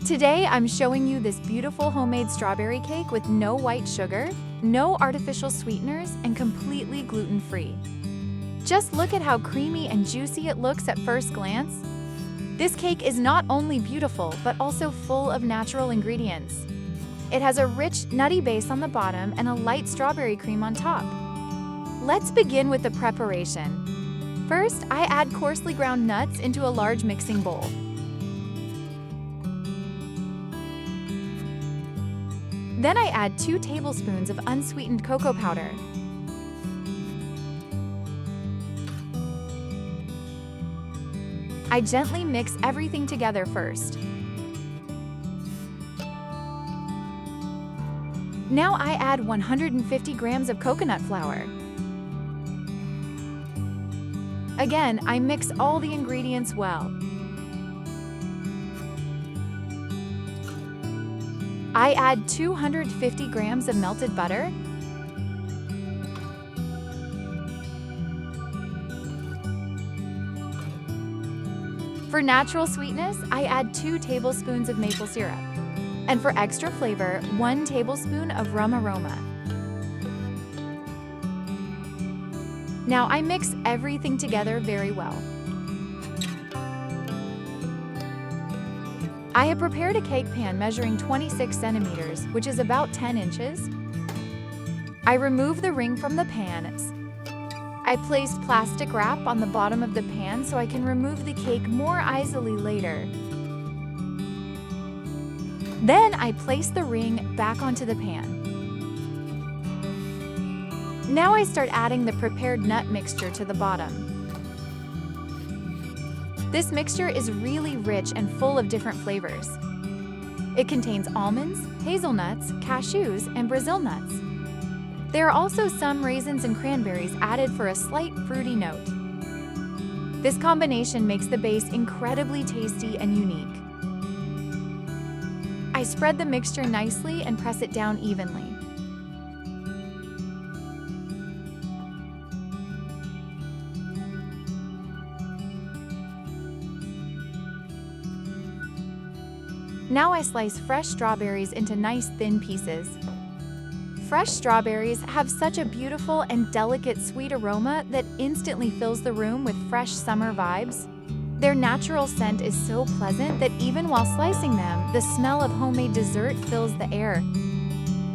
Today, I'm showing you this beautiful homemade strawberry cake with no white sugar, no artificial sweeteners, and completely gluten-free. Just look at how creamy and juicy it looks at first glance. This cake is not only beautiful, but also full of natural ingredients. It has a rich, nutty base on the bottom and a light strawberry cream on top. Let's begin with the preparation. First, I add coarsely ground nuts into a large mixing bowl. Then I add 2 tablespoons of unsweetened cocoa powder. I gently mix everything together first. Now I add 150 grams of coconut flour. Again, I mix all the ingredients well. I add 250 grams of melted butter. For natural sweetness, I add 2 tablespoons of maple syrup. And for extra flavor, 1 tablespoon of rum aroma. Now I mix everything together very well. I have prepared a cake pan measuring 26 centimeters, which is about 10 inches. I remove the ring from the pan. I placed plastic wrap on the bottom of the pan so I can remove the cake more easily later. Then I place the ring back onto the pan. Now I start adding the prepared nut mixture to the bottom. This mixture is really rich and full of different flavors. It contains almonds, hazelnuts, cashews, and Brazil nuts. There are also some raisins and cranberries added for a slight fruity note. This combination makes the base incredibly tasty and unique. I spread the mixture nicely and press it down evenly. Now I slice fresh strawberries into nice thin pieces. Fresh strawberries have such a beautiful and delicate sweet aroma that instantly fills the room with fresh summer vibes. Their natural scent is so pleasant that even while slicing them, the smell of homemade dessert fills the air.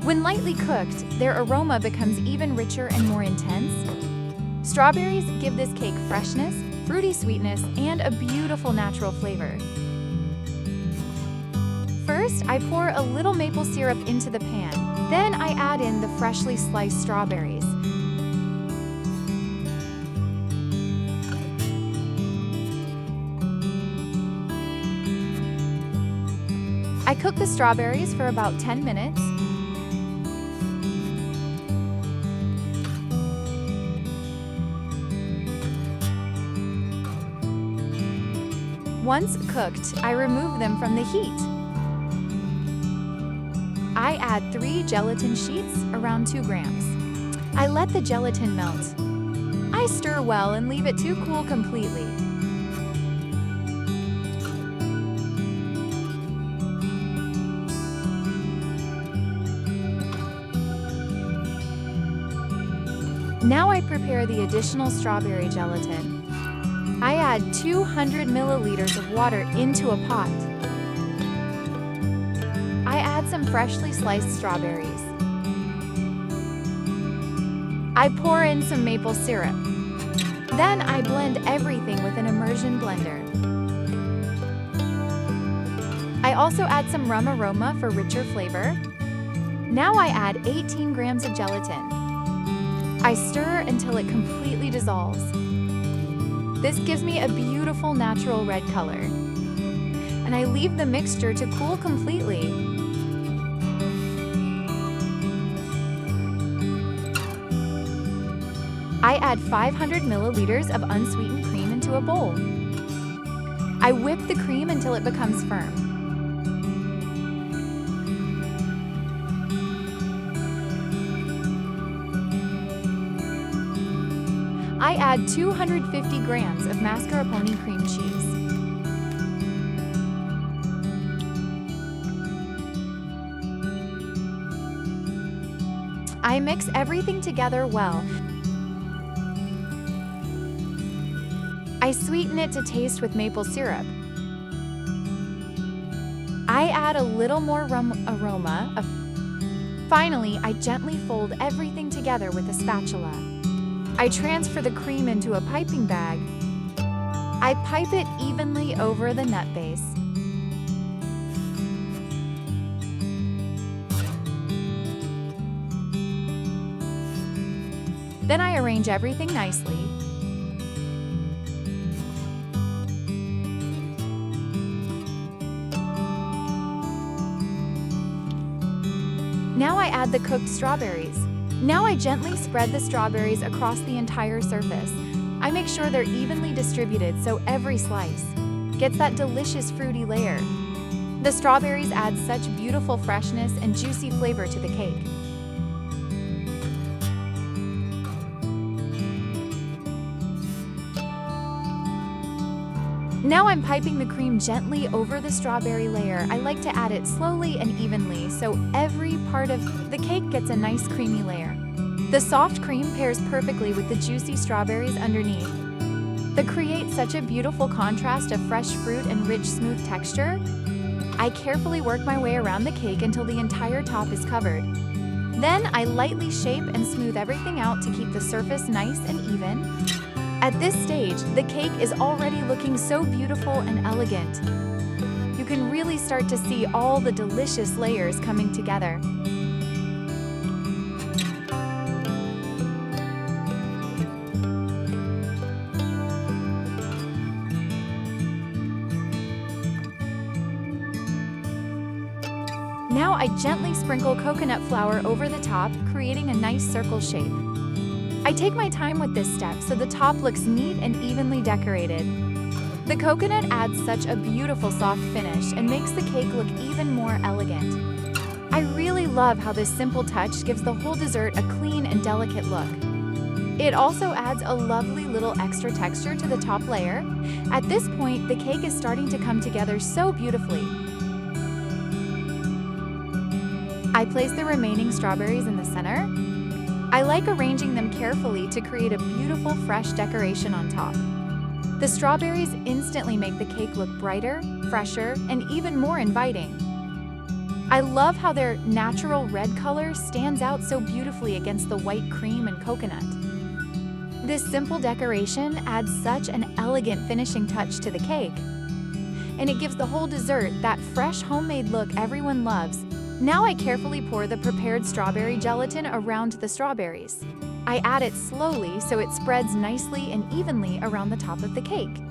When lightly cooked, their aroma becomes even richer and more intense. Strawberries give this cake freshness, fruity sweetness, and a beautiful natural flavor. First, I pour a little maple syrup into the pan. Then I add in the freshly sliced strawberries. I cook the strawberries for about 10 minutes. Once cooked, I remove them from the heat. I add 3 gelatin sheets, around 2 grams. I let the gelatin melt. I stir well and leave it to cool completely. Now I prepare the additional strawberry gelatin. I add 200 milliliters of water into a pot. I add some freshly sliced strawberries. I pour in some maple syrup. Then I blend everything with an immersion blender. I also add some rum aroma for richer flavor. Now I add 18 grams of gelatin. I stir until it completely dissolves. This gives me a beautiful natural red color. And I leave the mixture to cool completely. I add 500 milliliters of unsweetened cream into a bowl. I whip the cream until it becomes firm. I add 250 grams of mascarpone cream cheese. I mix everything together well. I sweeten it to taste with maple syrup. I add a little more rum aroma. Finally, I gently fold everything together with a spatula. I transfer the cream into a piping bag. I pipe it evenly over the nut base. Then I arrange everything nicely. Now I add the cooked strawberries. Now I gently spread the strawberries across the entire surface. I make sure they're evenly distributed so every slice gets that delicious fruity layer. The strawberries add such beautiful freshness and juicy flavor to the cake. Now I'm piping the cream gently over the strawberry layer. I like to add it slowly and evenly so every part of the cake gets a nice creamy layer. The soft cream pairs perfectly with the juicy strawberries underneath. They create such a beautiful contrast of fresh fruit and rich, smooth texture. I carefully work my way around the cake until the entire top is covered. Then I lightly shape and smooth everything out to keep the surface nice and even. At this stage, the cake is already looking so beautiful and elegant. You can really start to see all the delicious layers coming together. Now I gently sprinkle coconut flour over the top, creating a nice circle shape. I take my time with this step so the top looks neat and evenly decorated. The coconut adds such a beautiful soft finish and makes the cake look even more elegant. I really love how this simple touch gives the whole dessert a clean and delicate look. It also adds a lovely little extra texture to the top layer. At this point, the cake is starting to come together so beautifully. I place the remaining strawberries in the center. I like arranging them carefully to create a beautiful, fresh decoration on top. The strawberries instantly make the cake look brighter, fresher, and even more inviting. I love how their natural red color stands out so beautifully against the white cream and coconut. This simple decoration adds such an elegant finishing touch to the cake, and it gives the whole dessert that fresh homemade look everyone loves. Now I carefully pour the prepared strawberry gelatin around the strawberries. I add it slowly so it spreads nicely and evenly around the top of the cake.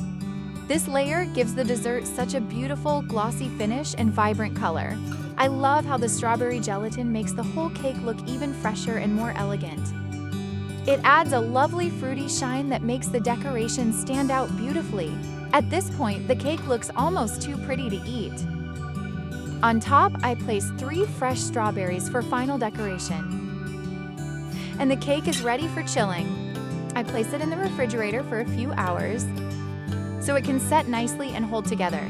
This layer gives the dessert such a beautiful, glossy finish and vibrant color. I love how the strawberry gelatin makes the whole cake look even fresher and more elegant. It adds a lovely fruity shine that makes the decoration stand out beautifully. At this point, the cake looks almost too pretty to eat. On top, I place 3 fresh strawberries for final decoration. And the cake is ready for chilling. I place it in the refrigerator for a few hours so it can set nicely and hold together.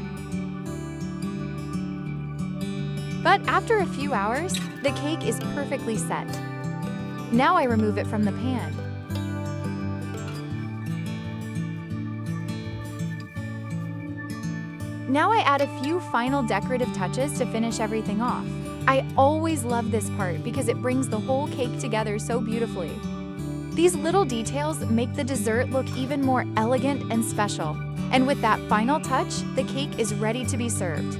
But after a few hours, the cake is perfectly set. Now I remove it from the pan. Now I add a few final decorative touches to finish everything off. I always love this part because it brings the whole cake together so beautifully. These little details make the dessert look even more elegant and special. And with that final touch, the cake is ready to be served.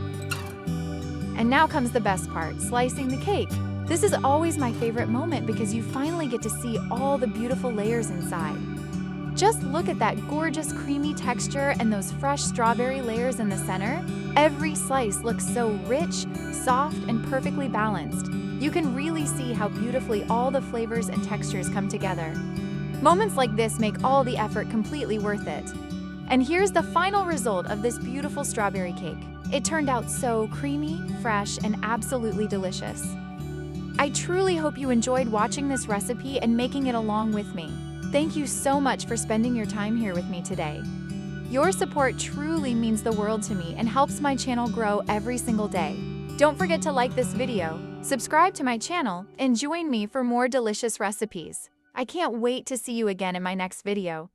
And now comes the best part, slicing the cake. This is always my favorite moment because you finally get to see all the beautiful layers inside. Just look at that gorgeous creamy texture and those fresh strawberry layers in the center. Every slice looks so rich, soft, and perfectly balanced. You can really see how beautifully all the flavors and textures come together. Moments like this make all the effort completely worth it. And here's the final result of this beautiful strawberry cake. It turned out so creamy, fresh, and absolutely delicious. I truly hope you enjoyed watching this recipe and making it along with me. Thank you so much for spending your time here with me today. Your support truly means the world to me and helps my channel grow every single day. Don't forget to like this video, subscribe to my channel, and join me for more delicious recipes. I can't wait to see you again in my next video.